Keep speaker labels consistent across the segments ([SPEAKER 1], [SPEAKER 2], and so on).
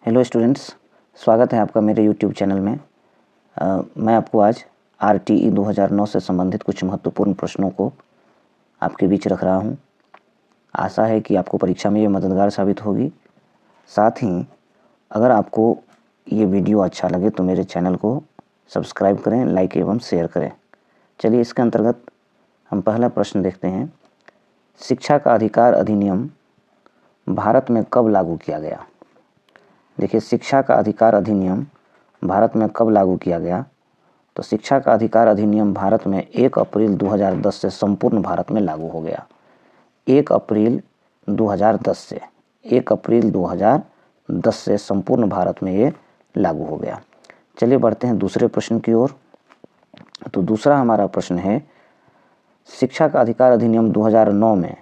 [SPEAKER 1] Hello students, स्वागत है आपका मेरे यूट्यूब चैनल में। मैं आपको आज RTE 2009 से संबंधित कुछ महत्वपूर्ण प्रश्नों को आपके बीच रख रहा हूं। आशा है कि आपको परीक्षा में ये मददगार साबित होगी। साथ ही अगर आपको ये वीडियो अच्छा लगे तो मेरे चैनल को सब्सक्राइब करें, लाइक एवं शेयर करें। चलिए इसके अंतर्गत हम पहला प्रश्न देखते हैं। शिक्षा का अधिकार अधिनियम भारत में कब लागू किया गया? देखिए, शिक्षा का अधिकार अधिनियम भारत में कब लागू किया गया? तो शिक्षा का अधिकार अधिनियम भारत में 1 अप्रैल 2010 से संपूर्ण भारत में लागू हो गया। 1 अप्रैल 2010 से 1 अप्रैल 2010 से संपूर्ण भारत में ये लागू हो गया। चलिए बढ़ते हैं दूसरे प्रश्न की ओर। तो दूसरा हमारा प्रश्न है, शिक्षा का अधिकार अधिनियम 2009 में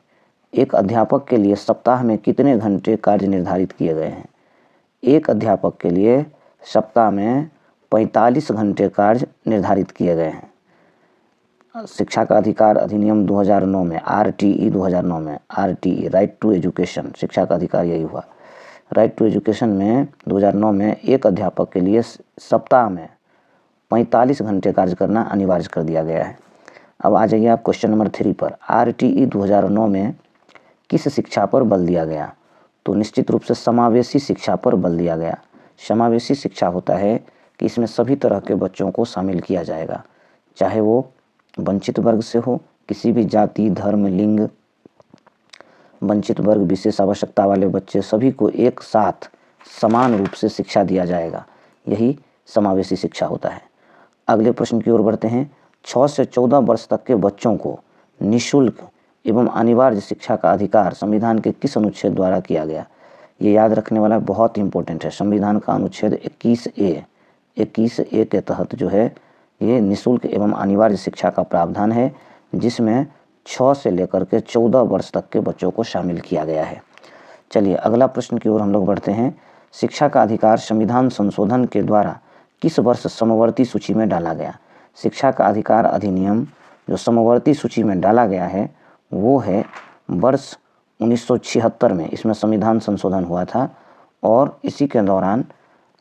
[SPEAKER 1] एक अध्यापक के लिए सप्ताह में कितने घंटे कार्य निर्धारित किए गए हैं? एक अध्यापक के लिए सप्ताह में 45 घंटे कार्य निर्धारित किए गए हैं। शिक्षा का अधिकार अधिनियम 2009 में RTE 2009 में RTE राइट टू एजुकेशन, शिक्षा का अधिकार यही हुआ। राइट टू एजुकेशन में 2009 में एक अध्यापक के लिए सप्ताह में 45 घंटे कार्य करना अनिवार्य कर दिया गया है। अब आ जाइए आप क्वेश्चन नंबर 3 पर। RTE 2009 में किस शिक्षा पर बल दिया गया? तो निश्चित रूप से समावेशी शिक्षा पर बल दिया गया। समावेशी शिक्षा होता है कि इसमें सभी तरह के बच्चों को शामिल किया जाएगा, चाहे वो वंचित वर्ग से हो, किसी भी जाति, धर्म, लिंग, वंचित वर्ग, विशेष आवश्यकता वाले बच्चे, सभी को एक साथ समान रूप से शिक्षा दिया जाएगा। यही समावेशी शिक्षा होता है। अगले प्रश्न की ओर बढ़ते हैं। 6 से 14 वर्ष तक के बच्चों को निःशुल्क एवं अनिवार्य शिक्षा का अधिकार संविधान के किस अनुच्छेद द्वारा किया गया? ये याद रखने वाला बहुत इंपॉर्टेंट है। संविधान का अनुच्छेद 21A के तहत जो है ये निःशुल्क एवं अनिवार्य शिक्षा का प्रावधान है, जिसमें 6 से लेकर के 14 वर्ष तक के बच्चों को शामिल किया गया है। चलिए अगला प्रश्न की ओर हम लोग बढ़ते हैं। शिक्षा का अधिकार संविधान संशोधन के द्वारा किस वर्ष समवर्ती सूची में डाला गया? शिक्षा का अधिकार अधिनियम जो समवर्ती सूची में डाला गया है वो है वर्ष 1976 में। इसमें संविधान संशोधन हुआ था और इसी के दौरान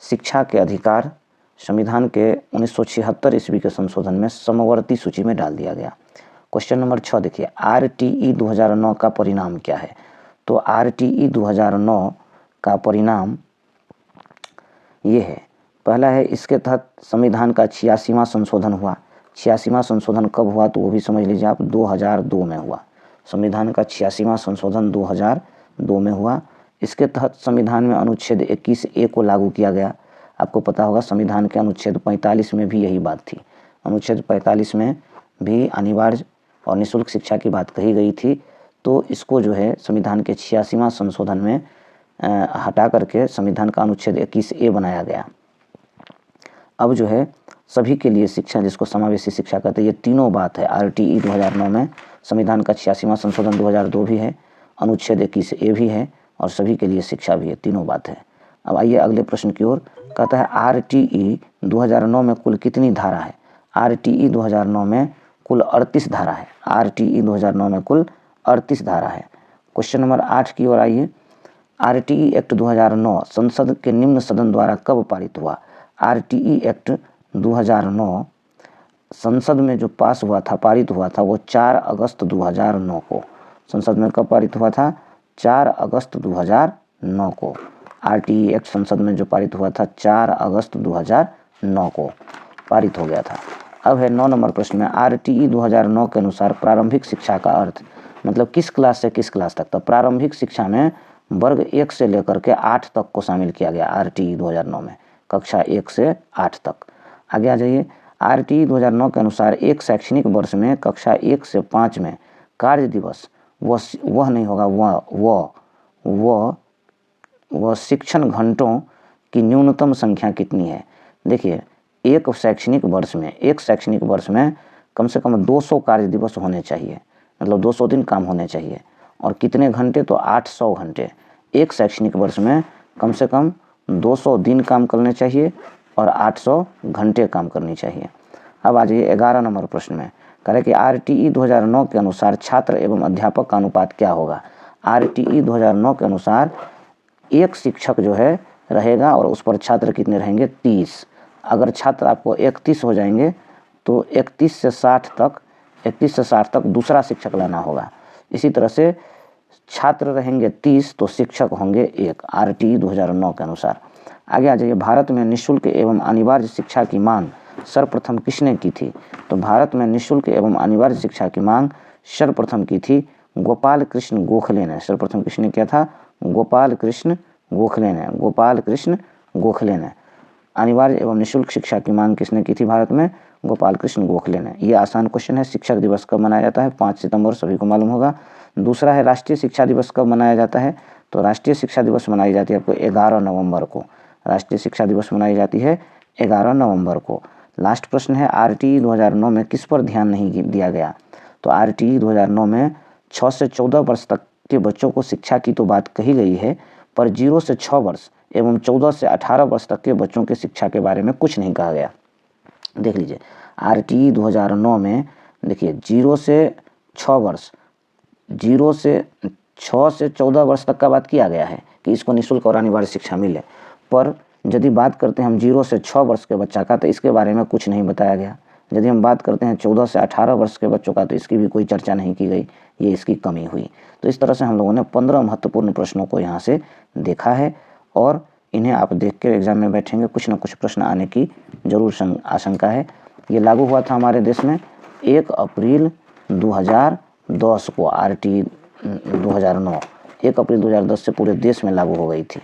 [SPEAKER 1] शिक्षा के अधिकार संविधान के 1976 ईस्वी के संशोधन में समवर्ती सूची में डाल दिया गया। क्वेश्चन नंबर 6 देखिए, RTE 2009 का परिणाम क्या है? तो RTE 2009 का परिणाम ये है। पहला है, इसके तहत संविधान का 86वां संशोधन हुआ। 86वां संशोधन कब हुआ तो वो भी समझ लीजिए आप, 2002 में हुआ। संविधान का 86वां संशोधन 2002 में हुआ। इसके तहत संविधान में अनुच्छेद 21A को लागू किया गया। आपको पता होगा संविधान के अनुच्छेद 45 में भी यही बात थी। अनुच्छेद 45 में भी अनिवार्य और निःशुल्क शिक्षा की बात कही गई थी। तो इसको जो है संविधान के 86वां संशोधन में हटा करके संविधान का अनुच्छेद 21A बनाया गया। अब जो है सभी के लिए शिक्षा, जिसको समावेशी शिक्षा कहते हैं, ये तीनों बात है RTE 2009 में। संविधान का 86वां संशोधन 2002 भी है, अनुच्छेद 21A भी है और सभी के लिए शिक्षा भी है, तीनों बात है। अब आइए अगले प्रश्न की ओर। कहता है RTE 2009 में कुल कितनी धारा है? RTE 2009 में कुल 38 धारा है। RTE 2009 में कुल 38 धारा है। क्वेश्चन नंबर 8 की ओर आइए। RTE एक्ट 2009 संसद के निम्न सदन द्वारा कब पारित हुआ? RTE एक्ट 2009 संसद में जो पास हुआ था, पारित हुआ था, वो 4 अगस्त 2009 को। संसद में कब पारित हुआ था? 4 अगस्त 2009 को। RTE एक्ट संसद में जो पारित हुआ था 4 अगस्त 2009 को पारित हो गया था। अब है 9 नंबर प्रश्न में। RTE 2009 के अनुसार प्रारंभिक शिक्षा का अर्थ मतलब किस क्लास से किस क्लास तक? तो प्रारंभिक शिक्षा में वर्ग 1 से लेकर के 8 तक को शामिल किया गया RTE 2009 में, कक्षा 1 से 8 तक। आगे आ जाइए। RTE 2009 के अनुसार एक शैक्षणिक वर्ष में कक्षा 1 से 5 में कार्य दिवस वह नहीं होगा, वह शिक्षण घंटों की न्यूनतम संख्या कितनी है? देखिए, एक शैक्षणिक वर्ष में कम से कम 200 कार्य दिवस होने चाहिए, मतलब 200 दिन काम होने चाहिए। और कितने घंटे? तो 800 घंटे। एक शैक्षणिक वर्ष में कम से कम 200 दिन काम करने चाहिए और 800 घंटे काम करनी चाहिए। अब आ जाइए 11 नंबर प्रश्न में। कह रहे कि RTE 2009 के अनुसार छात्र एवं अध्यापक का अनुपात क्या होगा? RTE 2009 के अनुसार एक शिक्षक जो है रहेगा और उस पर छात्र कितने रहेंगे 30। अगर छात्र आपको 31 हो जाएंगे तो 31 से 60 तक दूसरा शिक्षक लाना होगा। इसी तरह से छात्र रहेंगे 30 तो शिक्षक होंगे 1, RTE 2009 के अनुसार। आगे आ जाइए, भारत में निःशुल्क एवं अनिवार्य शिक्षा की मांग सर्वप्रथम किसने की थी? तो भारत में निःशुल्क एवं अनिवार्य शिक्षा की मांग सर्वप्रथम की थी गोपाल कृष्ण गोखले ने। सर्वप्रथम किसने किया था? गोपाल कृष्ण गोखले ने। गोपाल कृष्ण गोखले ने। अनिवार्य एवं निःशुल्क शिक्षा की मांग किसने की थी भारत में? गोपाल कृष्ण गोखले ने। ये आसान क्वेश्चन है। शिक्षक दिवस कब मनाया जाता है? 5 सितंबर, सभी को मालूम होगा। दूसरा है राष्ट्रीय शिक्षा दिवस कब मनाया जाता है? तो राष्ट्रीय शिक्षा दिवस मनाई जाती है आपको 11 नवंबर को। राष्ट्रीय शिक्षा दिवस मनाई जाती है 11 नवंबर को। लास्ट प्रश्न है, RTE 2009 में किस पर ध्यान नहीं दिया गया? तो RTE 2009 में 6 से 14 वर्ष तक के बच्चों को शिक्षा की तो बात कही गई है, पर 0 से 6 वर्ष एवं 14 से 18 वर्ष तक के बच्चों की शिक्षा के बारे में कुछ नहीं कहा गया। देख लीजिए, RTE 2009 में देखिए 0 से 6 वर्ष, 0 से 6 से 14 वर्ष तक का बात किया गया है कि इसको निःशुल्क और अनिवार्य शिक्षा मिले, पर यदि बात करते हैं हम 0 से 6 वर्ष के बच्चा का तो इसके बारे में कुछ नहीं बताया गया। यदि हम बात करते हैं 14 से 18 वर्ष के बच्चों का तो इसकी भी कोई चर्चा नहीं की गई, ये इसकी कमी हुई। तो इस तरह से हम लोगों ने 15 महत्वपूर्ण प्रश्नों को यहाँ से देखा है और इन्हें आप देख के एग्जाम में बैठेंगे कुछ न कुछ प्रश्न आने की जरूर आशंका है। ये लागू हुआ था हमारे देश में 1 अप्रैल 2010 को। RTE 2009 1 अप्रैल 2010 से पूरे देश में लागू हो गई थी।